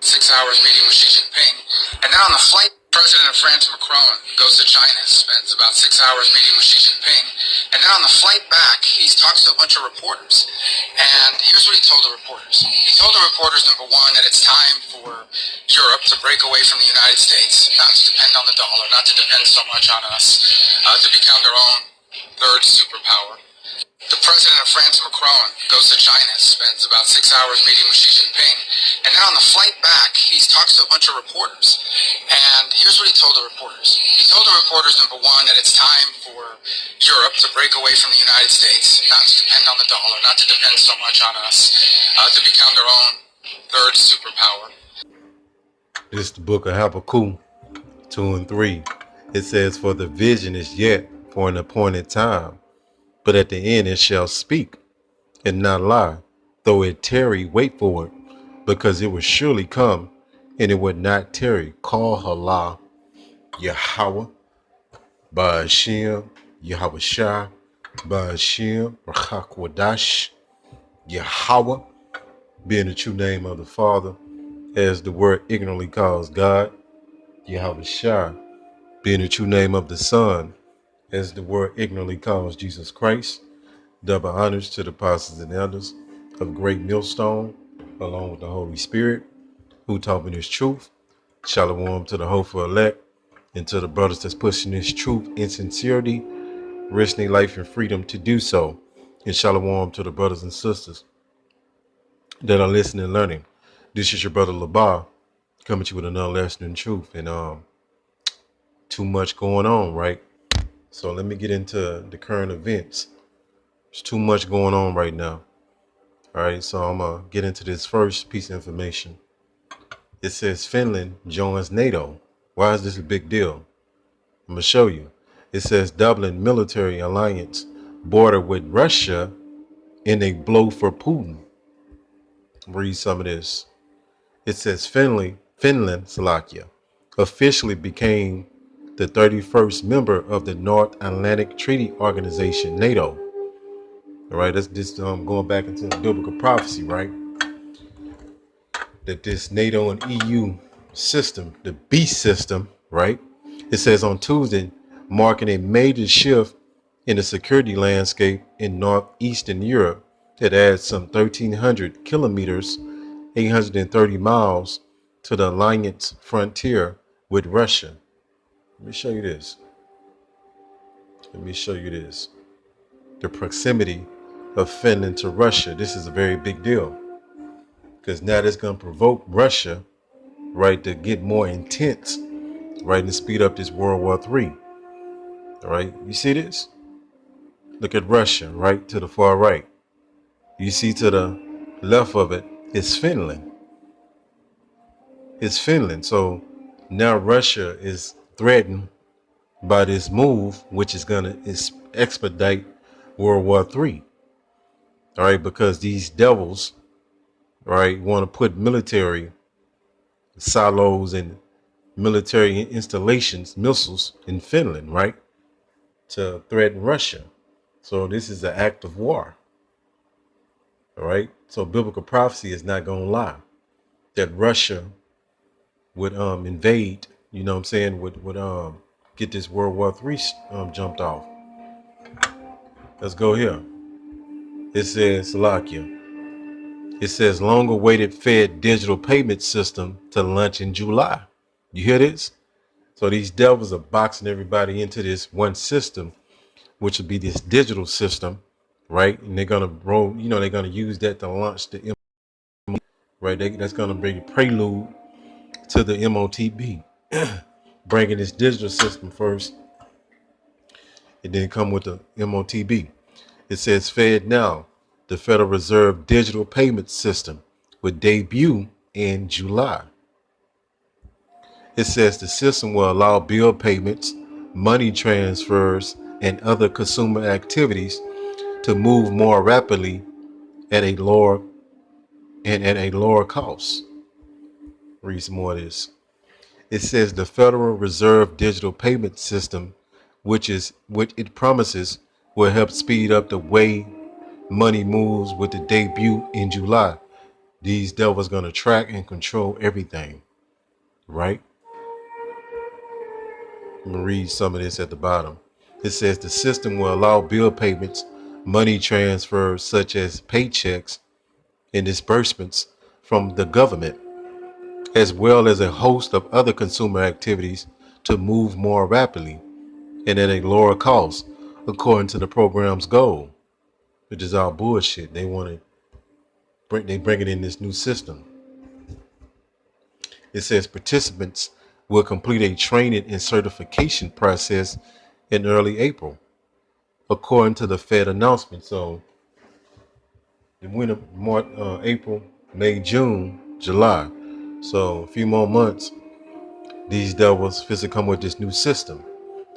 6 hours meeting with Xi Jinping. And then on the flight, President of France, Macron, goes to China, spends about 6 hours meeting with Xi Jinping. And then on the flight back, he talks to a bunch of reporters. And here's what he told the reporters. He told the reporters, number one, that it's time for Europe to break away from the United States, not to depend on the dollar, not to depend so much on us, to become their own third superpower. The president of France, Macron, goes to China, spends about 6 hours meeting with Xi Jinping. And then on the flight back, he talks to a bunch of reporters. And here's what he told the reporters. He told the reporters, number one, that it's time for Europe to break away from the United States, not to depend on the dollar, not to depend so much on us, to become their own third superpower. This is the book of Habakkuk 2 and 3. It says, "For the vision is yet for an appointed time, but at the end it shall speak and not lie. Though it tarry, wait for it, because it will surely come, and it would not tarry. Call Halah, Yahweh, Ba'ashem, Yahweh Shai, Ba'ashem, Rachakwadash, Yahweh, being the true name of the Father, as the word ignorantly calls God, Yahweh Shai, being the true name of the Son, as the word ignorantly calls Jesus Christ. Double honors to the apostles and elders of Great Millstone, along with the Holy Spirit, who taught me this truth. Shalom to the hopeful elect, and to the brothers that's pushing this truth in sincerity, risking life and freedom to do so. And shalom to the brothers and sisters that are listening and learning. This is your brother Labar, coming to you with another lesson in truth. And too much going on, right? So let me get into the current events. There's too much going on right now. All right, so I'm going to get into this first piece of information. It says Finland joins NATO. Why is this a big deal? I'm going to show you. It says Dublin military alliance border with Russia in a blow for Putin. Read some of this. It says Finland, Slovakia, officially became the 31st member of the North Atlantic Treaty Organization, NATO. All right, that's just going back into the biblical prophecy, right? That this NATO and EU system, the beast system, right? It says on Tuesday, marking a major shift in the security landscape in northeastern Europe that adds some 1,300 kilometers, 830 miles to the alliance frontier with Russia. Let me show you this. The proximity of Finland to Russia. This is a very big deal, because now that's going to provoke Russia, right, to get more intense, right, and speed up this World War III. All right, you see this? Look at Russia, right, to the far right. You see to the left of it is Finland. It's Finland. So now Russia is threatened by this move, which is going to expedite World War III. All right, because these devils, right, want to put military silos and military installations, missiles in Finland, right, to threaten Russia. So this is an act of war. All right, so biblical prophecy is not going to lie that Russia would invade, you know what I'm saying, would get this World War III jumped off. Let's go here. It says Slovakia. It says long-awaited Fed digital payment system to launch in July. You hear this? So these devils are boxing everybody into this one system, which would be this digital system, right? And they're gonna roll, you know, they're gonna use that to launch the right. That's gonna bring a prelude to the MOTB, bringing this digital system first, and then come with the MOTB. It says FedNow, the Federal Reserve digital payment system, would debut in July. It says the system will allow bill payments, money transfers, and other consumer activities to move more rapidly at a lower cost. Read some more of this. It says the Federal Reserve digital payment system, which it promises will help speed up the way money moves with the debut in July. these devils gonna track and control everything, right? I'm gonna read some of this at the bottom. It says the system will allow bill payments, money transfers such as paychecks and disbursements from the government, as well as a host of other consumer activities to move more rapidly and at a lower cost, according to the program's goal, which is all bullshit. They bring it in this new system. It says participants will complete a training and certification process in early April, according to the Fed announcement. So the winter, March, April, May, June, July. So a few more months, these devils physically come with this new system.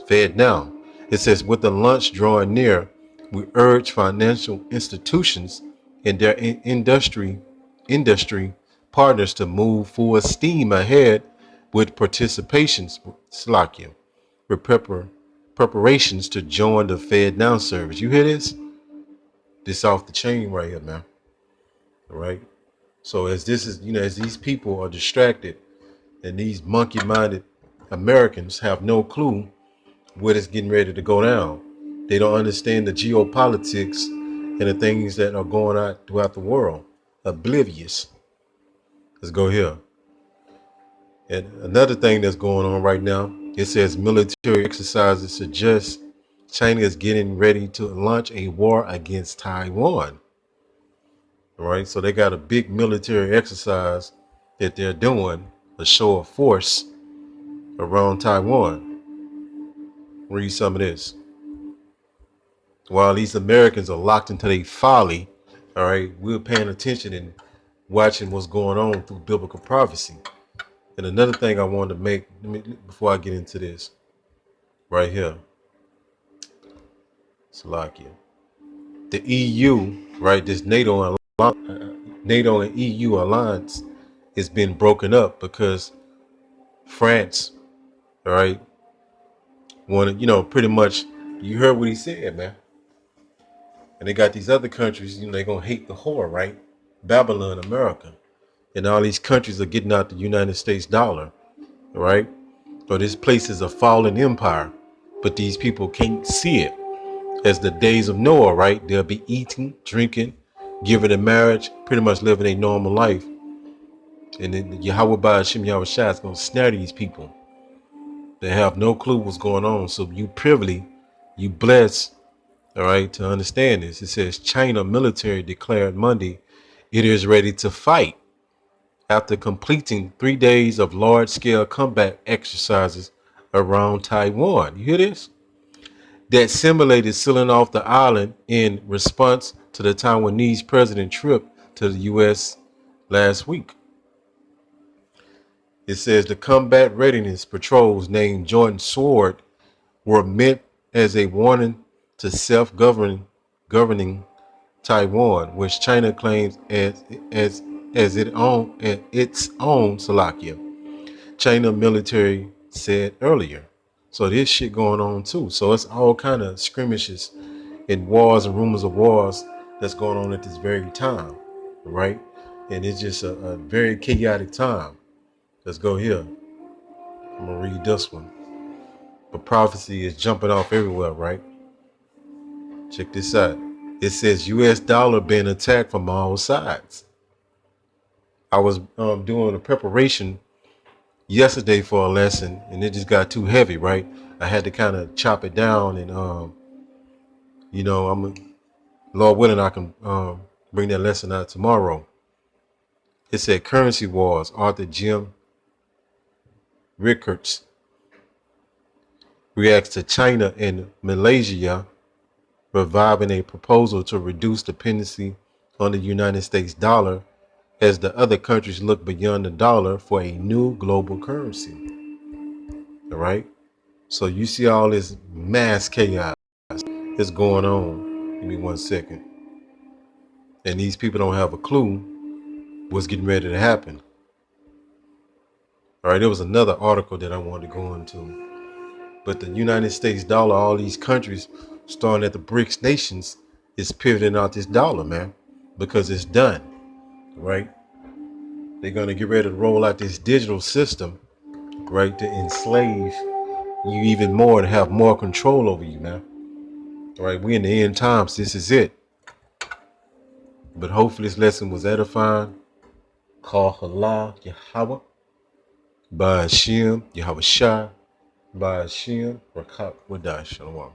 Fed now. It says with the launch drawing near, we urge financial institutions and their industry partners to move full steam ahead with participations, Slakia, with preparations to join the Fed Now service. You hear this? This off the chain right here, man. All right. So as this is, as these people are distracted and these monkey-minded Americans have no clue what is getting ready to go down. They don't understand the geopolitics and the things that are going on throughout the world. Oblivious. Let's go here. And another thing that's going on right now, it says military exercises suggest China is getting ready to launch a war against Taiwan. All right, so they got a big military exercise that they're doing, a show of force around Taiwan. Read some of this. While these Americans are locked into their folly, all right, we're paying attention and watching what's going on through biblical prophecy. And another thing I wanted to make, before I get into this, right here, Slovakia, the EU, right, this NATO and EU alliance has been broken up because France, all right, wanted, pretty much, you heard what he said, man. And they got these other countries, they're going to hate the whore, right? Babylon, America. And all these countries are getting out the United States dollar, right? So this place is a fallen empire, but these people can't see it. As the days of Noah, right? They'll be eating, drinking, giving in marriage, pretty much living a normal life. And then Yahweh Ba'ashim Yahushua is going to snare these people. They have no clue what's going on. So you privily, you blessed, all right, to understand this. It says China military declared Monday it is ready to fight after completing 3 days of large-scale combat exercises around Taiwan. You hear this? That simulated sealing off the island in response to the Taiwanese president's trip to the U.S. last week. It says the combat readiness patrols named Joint Sword were meant as a warning to self-governing Taiwan, which China claims as its own Salakia. China military said earlier. So this shit going on too. So it's all kind of skirmishes and wars and rumors of wars that's going on at this very time, right? And it's just a very chaotic time. Let's go here. I'm gonna read this one. But prophecy is jumping off everywhere, right? Check this out. It says U.S. dollar being attacked from all sides. I was doing a preparation yesterday for a lesson, and it just got too heavy, right? I had to kind of chop it down, and Lord willing, I can bring that lesson out tomorrow. It said currency wars. Author Jim Rickards reacts to China and Malaysia reviving a proposal to reduce dependency on the United States dollar as the other countries look beyond the dollar for a new global currency. All right. So you see all this mass chaos that's going on. Give me 1 second. And these people don't have a clue what's getting ready to happen. All right. There was another article that I wanted to go into. But the United States dollar, all these countries, starting at the BRICS nations, is pivoting out this dollar, man, because it's done. Right? They're going to get ready to roll out this digital system, right, to enslave you even more and have more control over you, man. All right, we in the end times. This is it. But hopefully this lesson was edifying. Call Allah Yahweh. By Hashem, Yahweh Shai. By Hashem, Rakat Wadai Shalom.